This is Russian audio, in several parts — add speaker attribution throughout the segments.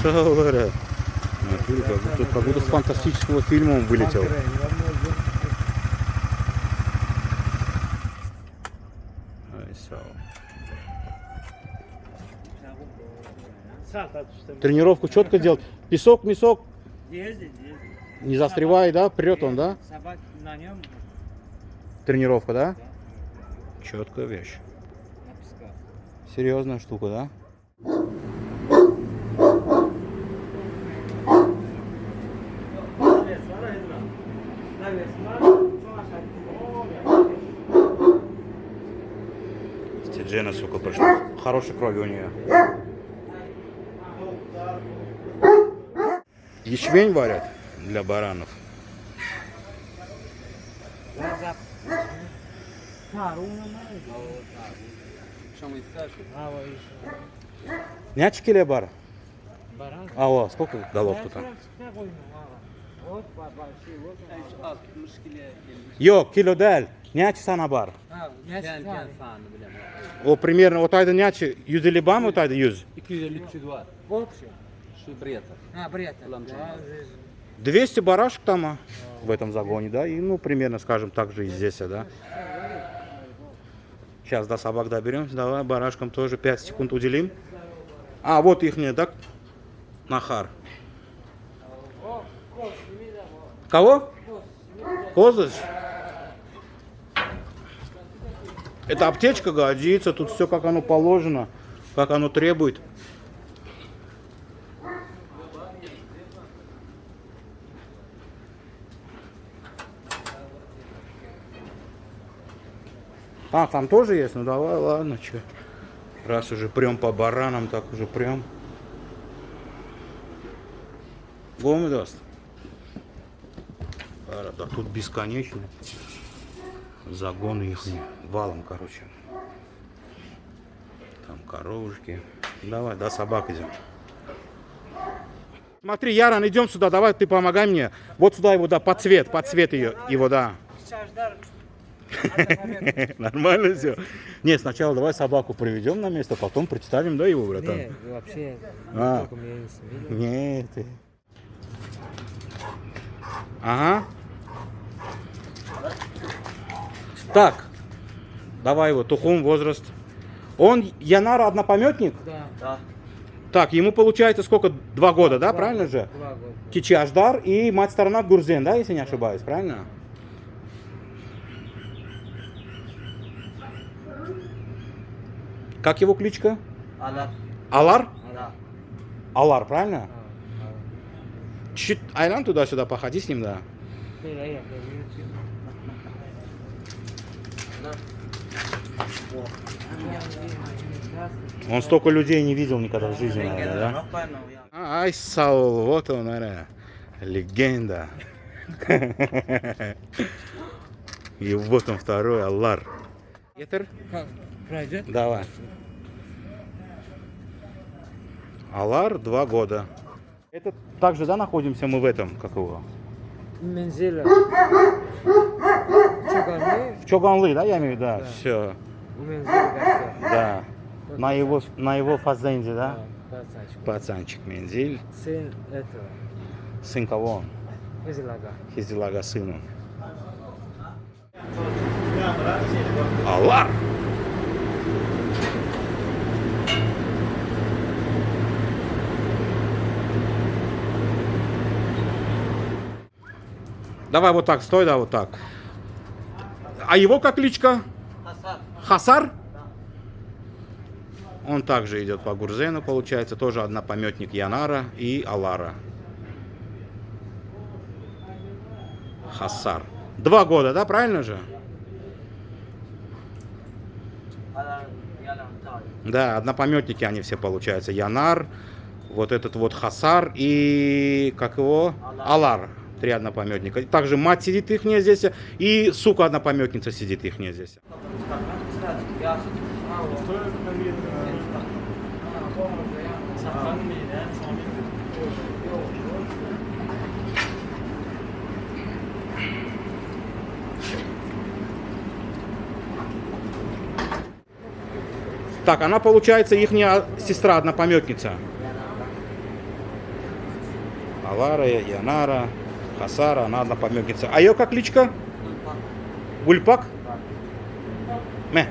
Speaker 1: Говоря, как будто с фантастического фильма он вылетел. Тренировку четко делать. Песок, мясок. Не застревай, да? Прет он, да? Тренировка, да? Четкая вещь. Серьезная штука, да? Джена, сука, пошла. Хорошей крови у нее. Ячмень варят для баранов. Нячки ли бар? А, сколько голов тут? Yok, kilo değil. Neçi sana var? O примерно вот это нячи 150 бам, вот это 100.
Speaker 2: 250 var. Şu Брета.
Speaker 1: 200 барашек там в этом загоне, да? И, ну, примерно, скажем, так же и здесь, да? Сейчас до собак доберемся. Давай барашкам тоже 5 секунд уделим. А, вот их, да? Нахар. Кого? Козыч? Это аптечка годится, тут все как оно положено, как оно требует. А, там тоже есть? Ну давай, ладно, че. Раз уже прям по баранам, так уже прям. Гомы даст. Да тут бесконечно. Загоны их валом, короче. Там коровушки. Давай, до собак идем. Смотри, Яран, идем сюда, давай ты помогай мне. Вот сюда его, да, под цвет ее, его, да. Нормально все? Не, сначала давай собаку приведем на место, потом представим, да, его, братан?
Speaker 3: Не, вообще,
Speaker 1: нет. Ага. Так, давай его, Тухум, возраст. Он Янара однопометник?
Speaker 3: Да.
Speaker 1: Так, ему получается сколько? 2 года, да, правильно же?
Speaker 3: 2 года.
Speaker 1: Кичи Аждар и мать сторона Гурзен, да, если не ошибаюсь, правильно? Как его кличка?
Speaker 3: Алар.
Speaker 1: Алар?
Speaker 3: Да.
Speaker 1: Алар, правильно? Чуть Айлан туда-сюда, походи с ним, да. Он столько людей не видел никогда в жизни, наверное, да? Ай, Саул, вот он, наверное, легенда. И вот он второй, Аллар. Давай. Алар 2 года. Это также, да, находимся мы в этом, как его?
Speaker 3: Мензеля. Чоганли.
Speaker 1: В Чоганлы, да, я имею в виду, да, все.
Speaker 3: Мензеля.
Speaker 1: Да. На его фазенде, да?
Speaker 3: Пацанчик.
Speaker 1: Пацанчик Мензиль.
Speaker 3: Сын этого.
Speaker 1: Сын кого он?
Speaker 3: Хизилага.
Speaker 1: Хизилага сын он. Алар! Давай вот так, стой, да, вот так. А его как кличка?
Speaker 3: Хасар.
Speaker 1: Хасар? Он также идет по Гурзену, получается, тоже однопометник Янара и Алара. Хасар. 2 года, да, правильно же? Да, однопометники они все получаются. Янар, вот этот вот Хасар и, как его? Алар. 3 однопометника. Также мать сидит их не здесь, и сука однопометница сидит их не здесь. Так, она получается ихняя сестра, однопометница. Алара, Янара, Хасара, она однопометница. А ее как кличка? Гульпак? Ме.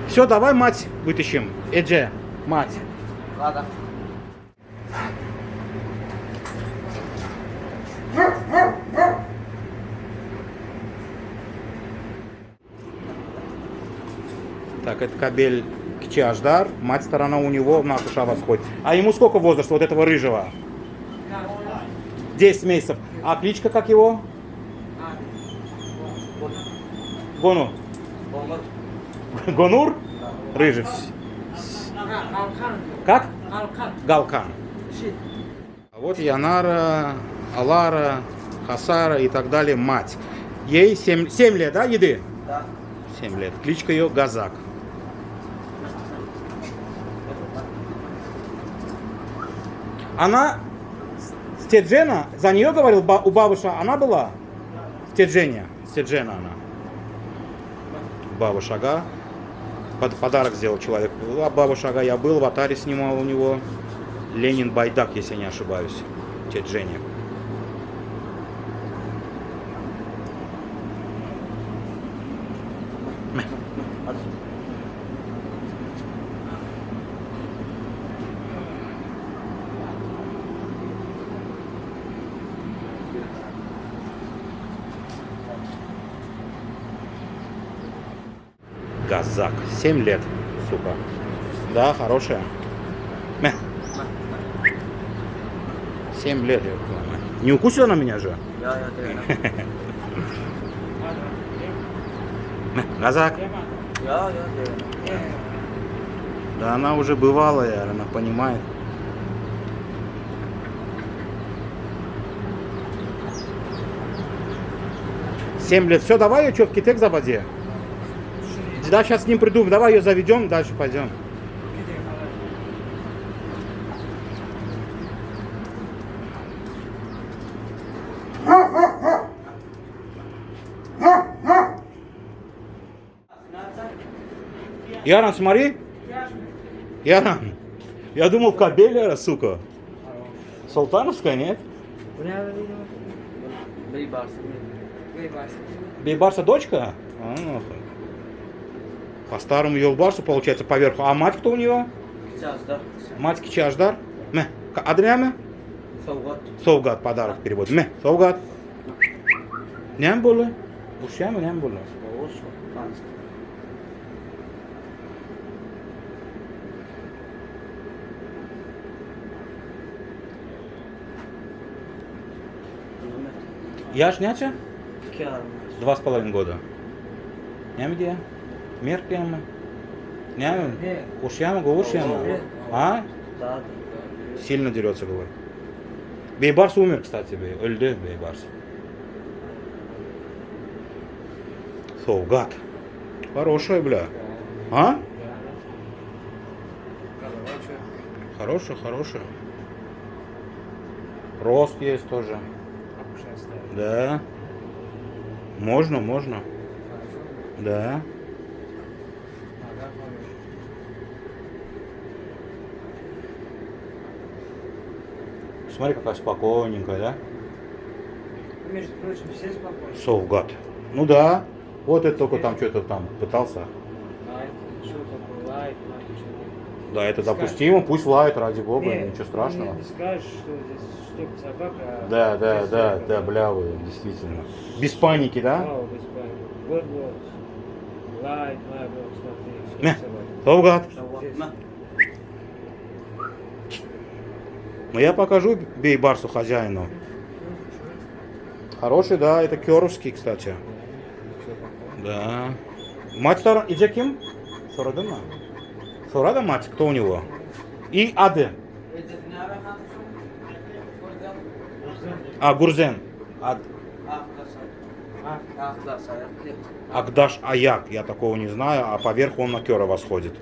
Speaker 1: Все, давай мать вытащим. Эдже, мать.
Speaker 3: Ладно.
Speaker 1: Так, это кабель Кичи-Аждар, мать сторона у него на Акуша восходит. А ему сколько возраст вот этого рыжего? 10 месяцев. А кличка как его? Гону. Гонур? Рыжий. Как? Галкан. А вот Янара, Алара, Хасара и так далее, мать. Ей 7 лет, да, еды?
Speaker 3: Да.
Speaker 1: 7 лет. Кличка ее Газак. Она с Теджена, за нее говорил, у бабушка она была? В Теджене. С Теджена она. Баба Шага. Подарок сделал человек. А Баба Шага я был, в Атаре снимал у него. Ленин Байдак, если я не ошибаюсь. В Теджене. Газак. 7 лет, сука. Да, хорошая. 7 лет, я понимаю. Не укусила она меня же?
Speaker 3: Я.
Speaker 1: Газак.
Speaker 3: Я.
Speaker 1: Да она уже бывалая, она понимает. Семь лет. Все, давай ее что, в Китек заводи. Да, сейчас с ним приду. Давай ее заведем, дальше пойдем. Яран, смотри. Яран. Я думал, кобеля, сука. Султановская, нет? Бейбарса дочка? А, ну, по старому Йолбарсу получается поверху. А мать кто у нее?
Speaker 3: Сейчас, да.
Speaker 1: Мать Кичи-Аждар. Адряме?
Speaker 3: Совгат.
Speaker 1: Совгат, подарок перевод. Совгат. Ням было? Ушями ням было. Яш няча? 2,5 года. Ням где? Меркема. Ням? Ушяма, ушяма. А?
Speaker 3: Да.
Speaker 1: Сильно дерется, говорит. Бейбарс умер, кстати, öldü Бейбарс. Совгат. Хорошая, бля. А? Хорошая. Рост есть тоже. Да. Можно. Да. Смотри, какая спокойненькая, да?
Speaker 3: Между прочим, все спокойны.
Speaker 1: Совгат. Ну да. Вот это только там что-то там пытался.
Speaker 3: А это что такое? Лайт, что-то.
Speaker 1: Да, это допустимо, пусть лает, ради бога,
Speaker 3: Не,
Speaker 1: ничего страшного.
Speaker 3: Не скажешь, что здесь что собака.
Speaker 1: Да, блявые, действительно. Без паники, да?
Speaker 3: Без паники. Вот. Лайт, смотри.
Speaker 1: Не,
Speaker 3: Все собака.
Speaker 1: Совгат.
Speaker 3: Здесь.
Speaker 1: Но я покажу Бейбарсу хозяину. Хороший, да, это Кёровский, кстати. Да. Мать сторона. И Джеким? Сорадына? Сорада мать, кто у него? И Аде. А, Гурзен. Агдаш Аяк, я такого не знаю, а поверху он на Кёра восходит.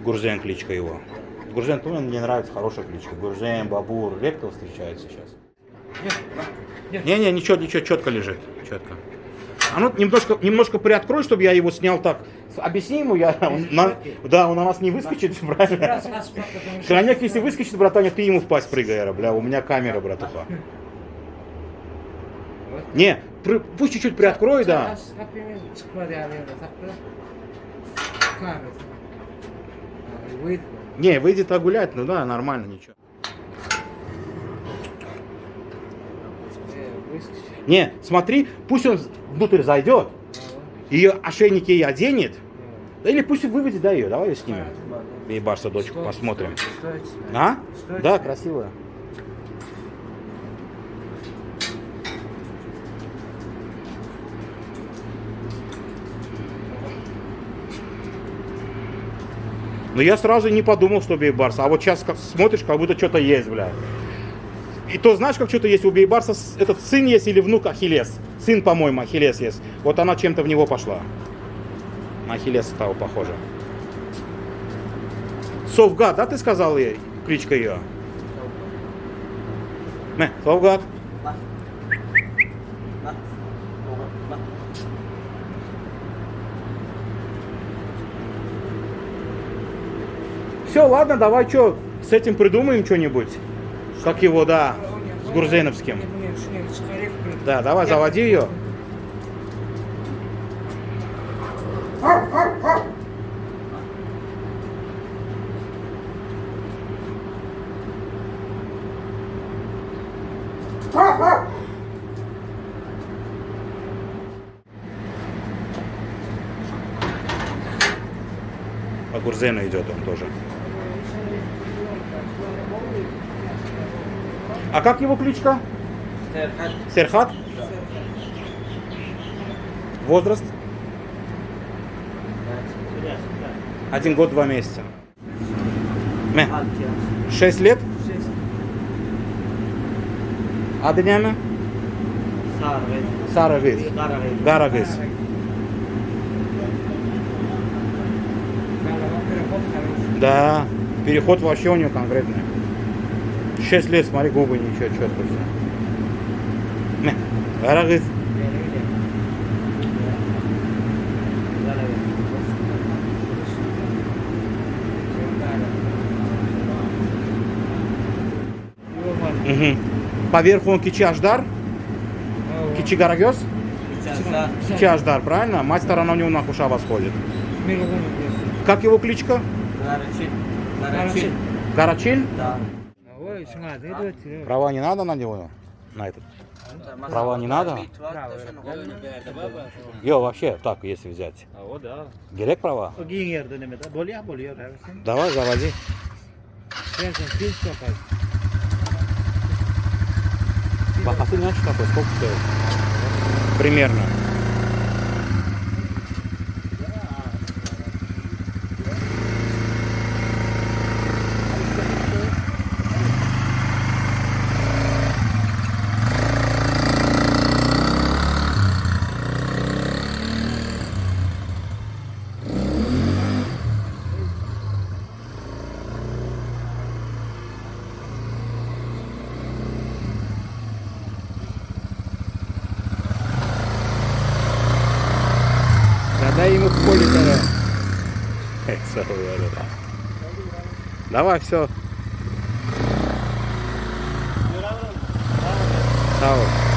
Speaker 1: Гурзен кличка его. Гуржен, помню, мне нравится хорошая кличка. Гуржен, Бабур, редко встречается сейчас. Не-не, ничего, четко лежит, четко. А ну немножко приоткрой, чтобы я его снял так. Объясни ему, да, он на нас не выскочит, правильно? Хроняк, если выскочит, братаня, ты ему в пасть прыгай, бля, у меня камера, братуха. Не, пусть чуть-чуть приоткрой, да. Не, выйдет гулять, ну да, нормально, ничего. Не, смотри, пусть он внутрь зайдет, ее ошейники ей оденет, да, или пусть выведет, да, ее, давай ее снимем. Ебашься, дочку, посмотрим. А? Да, красивая. Но я сразу не подумал, что Бейбарса. А вот сейчас как смотришь, как будто что-то есть, бля. И то знаешь, как что-то есть у Бейбарса, этот сын есть или внук Ахиллес. Сын, по-моему, Ахиллес есть. Вот она чем-то в него пошла. На Ахиллеса того похоже. Совгат, да, ты сказал ей кличка ее? Не, Совгат. Все, ладно, давай что, с этим придумаем что-нибудь. Как его, да, с Гурзеновским. Да, давай, заводи ее. По Гурзену идет он тоже. А как его кличка? Серхат? Возраст? 1 год 2 месяца. 6 лет? Adını Sarıgız. Garagız. Да, переход вообще у нее конкретный. 6 лет, смотри, губы ничего, четко все. Гарагыз. Угу. Поверху он Кичи Аждар? Кичи Гарагёс? Кичи Аждар, правильно? Мать сторона у него на Куша восходит. Как его кличка?
Speaker 3: Карачиль.
Speaker 1: Карачиль?
Speaker 3: Да.
Speaker 1: Права не надо на него? На этот? Права не надо? Йо, вообще, так, если взять. Герек права? Давай, заводи. Бахасы не знаешь какой, сколько стоит? Примерно. Дай ему в поле тогда. Давай, все. Сау.